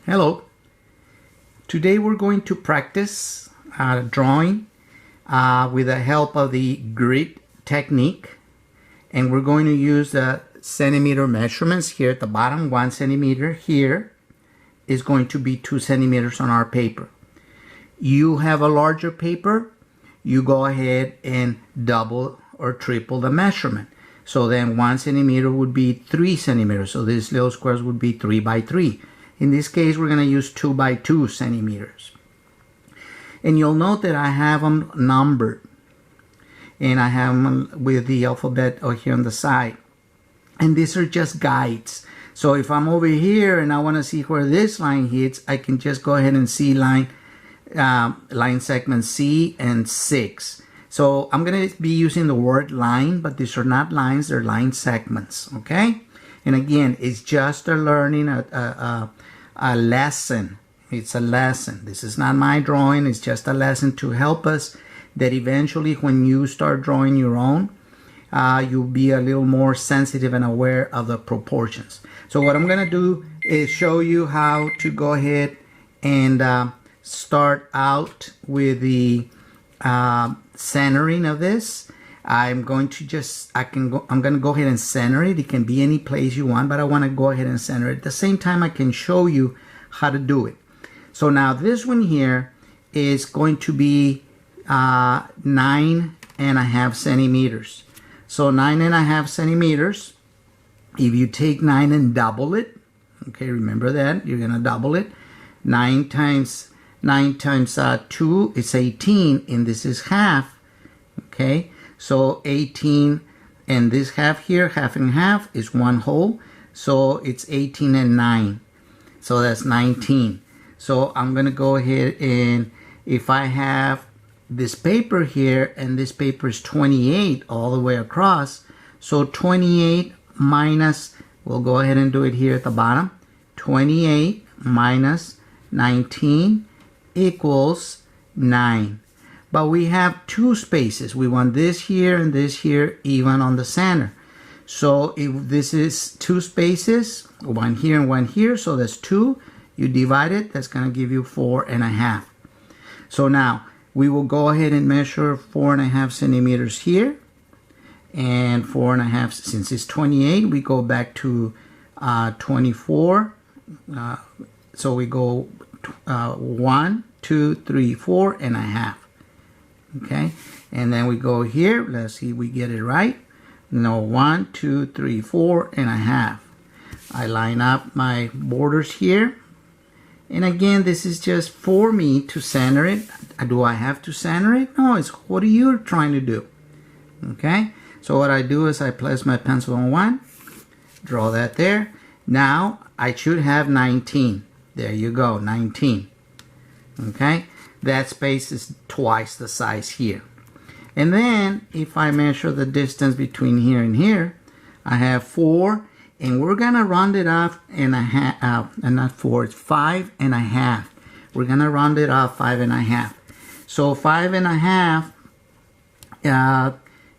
Hello. Today we're going to practice drawing with the help of the grid technique, and we're going to use the centimeter measurements here at the bottom. 1 centimeter here is going to be 2 centimeters on our paper. You have a larger paper, you go ahead and double or triple the measurement. So then 1 centimeter would be 3 centimeters. So these little squares would be 3 by 3. In this case, we're going to use 2 by 2 centimeters. And you'll note that I have them numbered. And I have them with the alphabet over here on the side. And these are just guides. So if I'm over here and I want to see where this line hits, I can just go ahead and see line segment C and 6. So I'm going to be using the word line, but these are not lines, they're line segments, okay? And again, it's just a learning, a lesson. It's a lesson. This is not my drawing, it's just a lesson to help us that eventually when you start drawing your own, you'll be a little more sensitive and aware of the proportions. So what I'm going to do is show you how to go ahead and start out with the centering of this. I'm going to I'm going to go ahead and center it. It can be any place you want, but I want to go ahead and center it. At the same time, I can show you how to do it. So now this one here is going to be 9.5 centimeters. So 9.5 centimeters. If you take 9 and double it, okay, remember that you're going to double it. 9 times 2 is 18, and this is half. Okay. So 18 and this half here, half and half, is 1 whole. So it's 18 and 9. So that's 19. So I'm going to go ahead and if I have this paper here and this paper is 28 all the way across. So 28 minus, we'll go ahead and do it here at the bottom. 28 minus 19 equals 9. But we have 2 spaces. We want this here and this here even on the center. So if this is 2 spaces, 1 here and 1 here, so that's 2. You divide it, that's going to give you 4.5. So now we will go ahead and measure 4.5 centimeters here. And 4.5, since it's 28, we go back to 24. So we go 1, 2, 3, 4.5. Okay, and then we go here. Let's see, we get it right. No, 1, 2, 3, 4.5. I line up my borders here. And again, this is just for me to center it. Do I have to center it? No, it's what are you trying to do? Okay, so what I do is I place my pencil on 1, draw that there. Now I should have 19. There you go, 19. Okay, that space is twice the size here. And then if I measure the distance between here and here, I have 4, and we're gonna round it off and a half, and not 4, it's 5.5. We're gonna round it off 5.5. So 5.5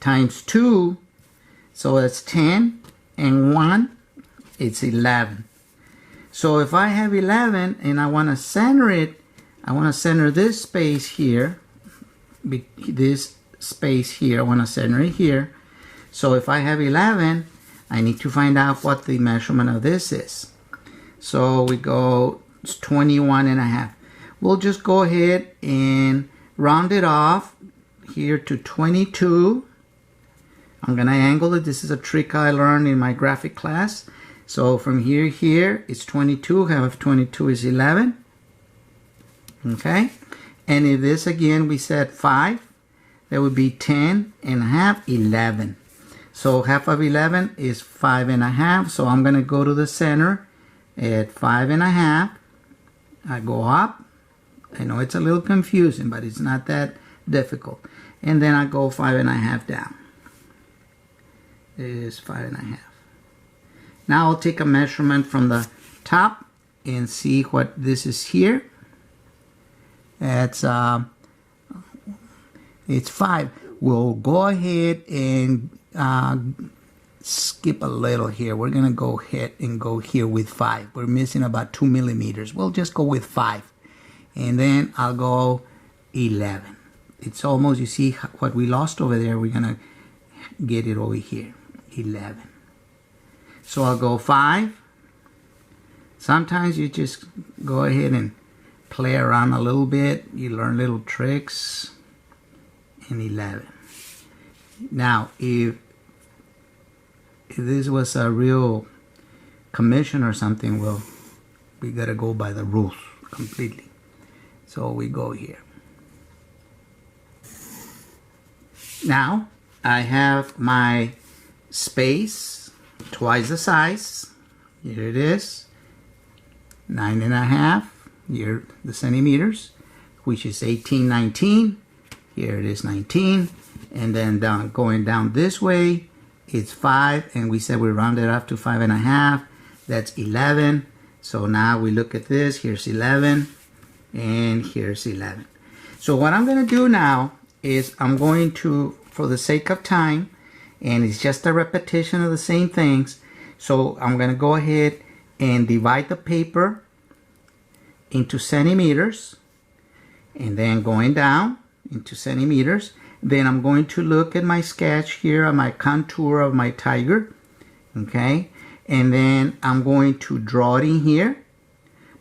times 2, so that's 10, and 1, it's 11. So if I have 11 and I want to center it, I want to center this space here, this space here, I want to center it here. So if I have 11, I need to find out what the measurement of this is. So we go, it's 21.5. We'll just go ahead and round it off here to 22. I'm going to angle it. This is a trick I learned in my graphic class. So from here, it's 22. Half of 22 is 11. Okay. And if this again, we said 5, that would be 10.5, 11. So half of 11 is 5.5. So I'm going to go to the center at 5.5. I go up. I know it's a little confusing, but it's not that difficult. And then I go 5.5 down. It is 5.5. Now I'll take a measurement from the top and see what this is here. It's 5. We'll go ahead and skip a little here. We're gonna go ahead and go here with 5. We're missing about 2 millimeters. We'll just go with 5. And then I'll go 11. It's almost, you see what we lost over there, we're gonna get it over here, 11. So I'll go 5. Sometimes you just go ahead and play around a little bit. You learn little tricks. And 11. Now, if this was a real commission or something, well, we gotta go by the rules completely. So we go here. Now, I have my space, twice the size. Here it is, 9.5, here the centimeters, which is 18, 19. Here it is 19. And then going down this way, it's 5, and we said we rounded up to 5.5. That's 11. So now we look at this. Here's 11, and here's 11. So what I'm going to do now is I'm going to, for the sake of time, and it's just a repetition of the same things, so I'm going to go ahead and divide the paper into centimeters, and then going down into centimeters. Then I'm going to look at my sketch here, at my contour of my tiger, okay? And then I'm going to draw it in here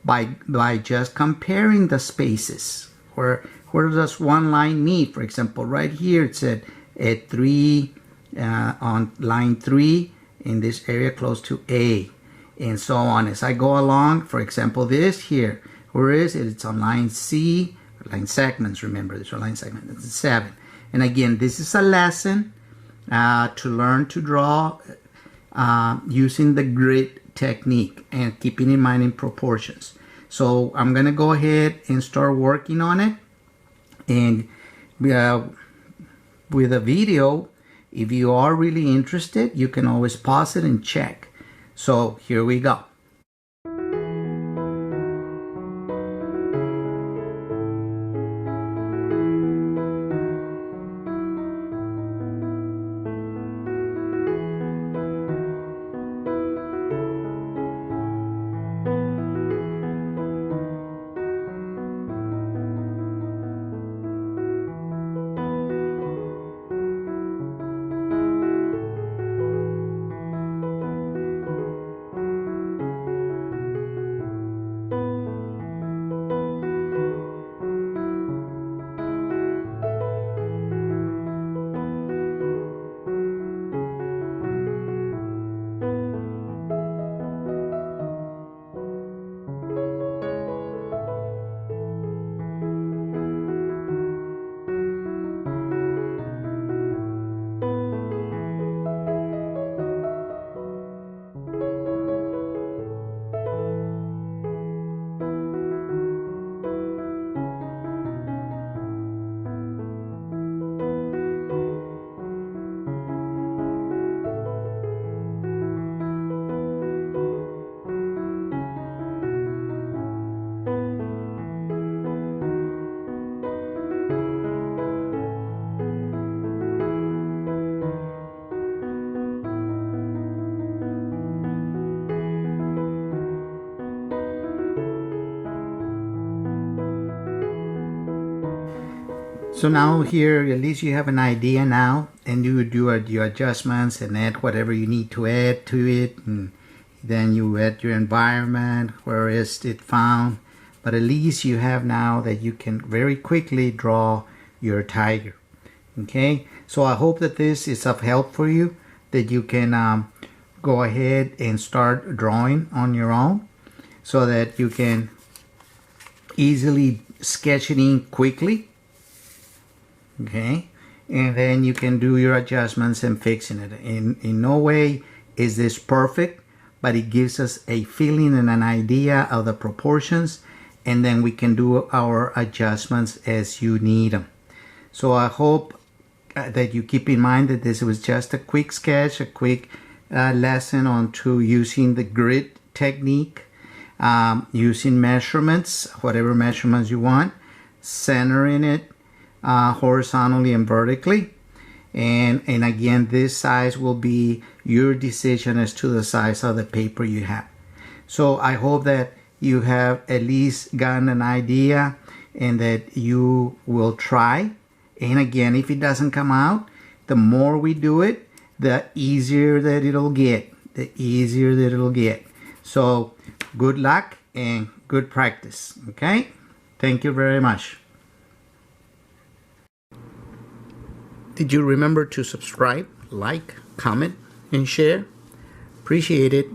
by just comparing the spaces. Where does one line meet? For example, right here it said at 3, on line 3, in this area close to A, and so on. As I go along, for example, this here, where is it? It's on line C, line segments, remember, these are line segments, it's 7. And again, this is a lesson to learn to draw using the grid technique and keeping in mind in proportions. So I'm gonna go ahead and start working on it. And with a video, if you are really interested, you can always pause it and check. So here we go. So now here, at least you have an idea now, and you do your adjustments and add whatever you need to add to it, and then you add your environment, where is it found. But at least you have now that you can very quickly draw your tiger. Okay, so I hope that this is of help for you, that you can go ahead and start drawing on your own, so that you can easily sketch it in quickly. Okay, and then you can do your adjustments and fixing it. In no way is this perfect, but it gives us a feeling and an idea of the proportions, and then we can do our adjustments as you need them. So I hope that you keep in mind that this was just a quick sketch, a quick lesson on to using the grid technique, using measurements, whatever measurements you want, centering it horizontally and vertically, And again, this size will be your decision as to the size of the paper you have. So I hope that you have at least gotten an idea and that you will try. And again, if it doesn't come out, the more we do it, the easier that it'll get. The easier that it'll get. So good luck and good practice. Okay? Thank you very much. Did you remember to subscribe, like, comment, and share? Appreciate it.